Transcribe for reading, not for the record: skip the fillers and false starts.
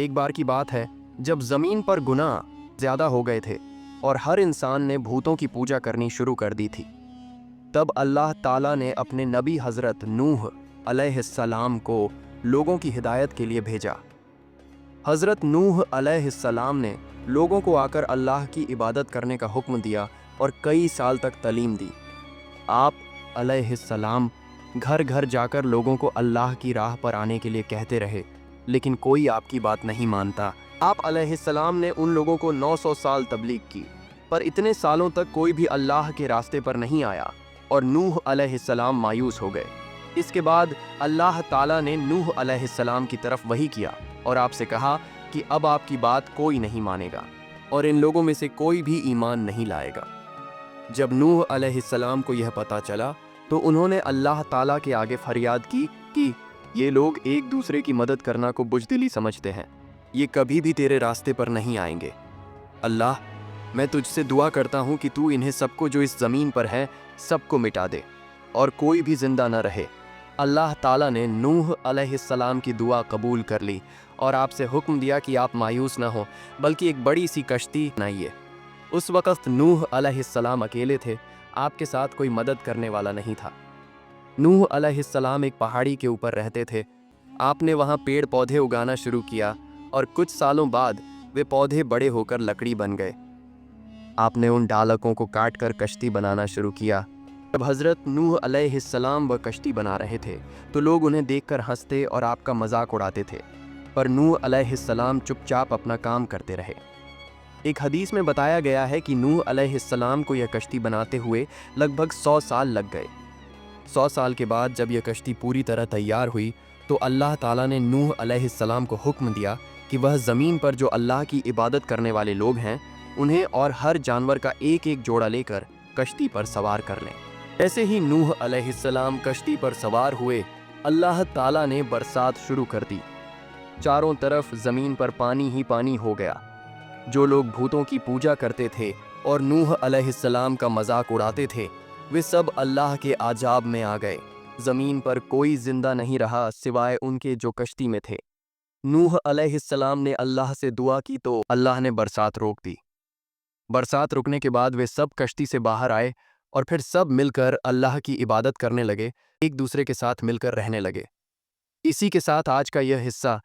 ایک بار کی بات ہے جب زمین پر گناہ زیادہ ہو گئے تھے اور ہر انسان نے بھوتوں کی پوجا کرنی شروع کر دی تھی، تب اللہ تعالیٰ نے اپنے نبی حضرت نوح علیہ السلام کو لوگوں کی ہدایت کے لیے بھیجا۔ حضرت نوح علیہ السلام نے لوگوں کو آ کر اللہ کی عبادت کرنے کا حکم دیا اور کئی سال تک تعلیم دی۔ آپ علیہ السلام گھر گھر جا کر لوگوں کو اللہ کی راہ پر آنے کے لیے کہتے رہے، لیکن کوئی آپ کی بات نہیں مانتا۔ آپ علیہ السلام نے ان لوگوں کو 900 سال تبلیغ کی، پر اتنے سالوں تک کوئی بھی اللہ کے راستے پر نہیں آیا اور نوح علیہ السلام مایوس ہو گئے۔ اس کے بعد اللہ تعالیٰ نے نوح علیہ السلام کی طرف وحی کیا اور آپ سے کہا کہ اب آپ کی بات کوئی نہیں مانے گا اور ان لوگوں میں سے کوئی بھی ایمان نہیں لائے گا۔ جب نوح علیہ السلام کو یہ پتہ چلا تو انہوں نے اللہ تعالیٰ کے آگے فریاد کی کہ یہ لوگ ایک دوسرے کی مدد کرنا کو بزدلی سمجھتے ہیں، یہ کبھی بھی تیرے راستے پر نہیں آئیں گے۔ اللہ، میں تجھ سے دعا کرتا ہوں کہ تو انہیں سب کو جو اس زمین پر ہے سب کو مٹا دے اور کوئی بھی زندہ نہ رہے۔ اللہ تعالیٰ نے نوح علیہ السلام کی دعا قبول کر لی اور آپ سے حکم دیا کہ آپ مایوس نہ ہوں بلکہ ایک بڑی سی کشتی بنائیے۔ اس وقت نوح علیہ السلام اکیلے تھے، آپ کے ساتھ کوئی مدد کرنے والا نہیں تھا۔ نوح علیہ السلام ایک پہاڑی کے اوپر رہتے تھے۔ آپ نے وہاں پیڑ پودے اگانا شروع کیا اور کچھ سالوں بعد وہ پودے بڑے ہو کر لکڑی بن گئے۔ آپ نے ان ڈالکوں کو کاٹ کر کشتی بنانا شروع کیا۔ جب حضرت نوح علیہ السلام وہ کشتی بنا رہے تھے تو لوگ انہیں دیکھ کر ہنستے اور آپ کا مذاق اڑاتے تھے، پر نوح علیہ السلام چپ چاپ اپنا کام کرتے رہے۔ ایک حدیث میں بتایا گیا ہے کہ نوح علیہ السلام کو یہ کشتی بناتے ہوئے لگ بھگ 100 سال لگ گئے۔ 100 سال کے بعد جب یہ کشتی پوری طرح تیار ہوئی تو اللہ تعالیٰ نے نوح علیہ السلام کو حکم دیا کہ وہ زمین پر جو اللہ کی عبادت کرنے والے لوگ ہیں انہیں اور ہر جانور کا ایک ایک جوڑا لے کر کشتی پر سوار کر لیں۔ ایسے ہی نوح علیہ السلام کشتی پر سوار ہوئے، اللہ تعالیٰ نے برسات شروع کر دی۔ چاروں طرف زمین پر پانی ہی پانی ہو گیا۔ جو لوگ بھوتوں کی پوجا کرتے تھے اور نوح علیہ السلام کا مذاق اڑاتے تھے وہ سب اللہ کے عذاب میں آ گئے۔ زمین پر کوئی زندہ نہیں رہا سوائے ان کے جو کشتی میں تھے۔ نوح علیہ السلام نے اللہ سے دعا کی تو اللہ نے برسات روک دی۔ برسات رکنے کے بعد وہ سب کشتی سے باہر آئے اور پھر سب مل کر اللہ کی عبادت کرنے لگے، ایک دوسرے کے ساتھ مل کر رہنے لگے۔ اسی کے ساتھ آج کا یہ حصہ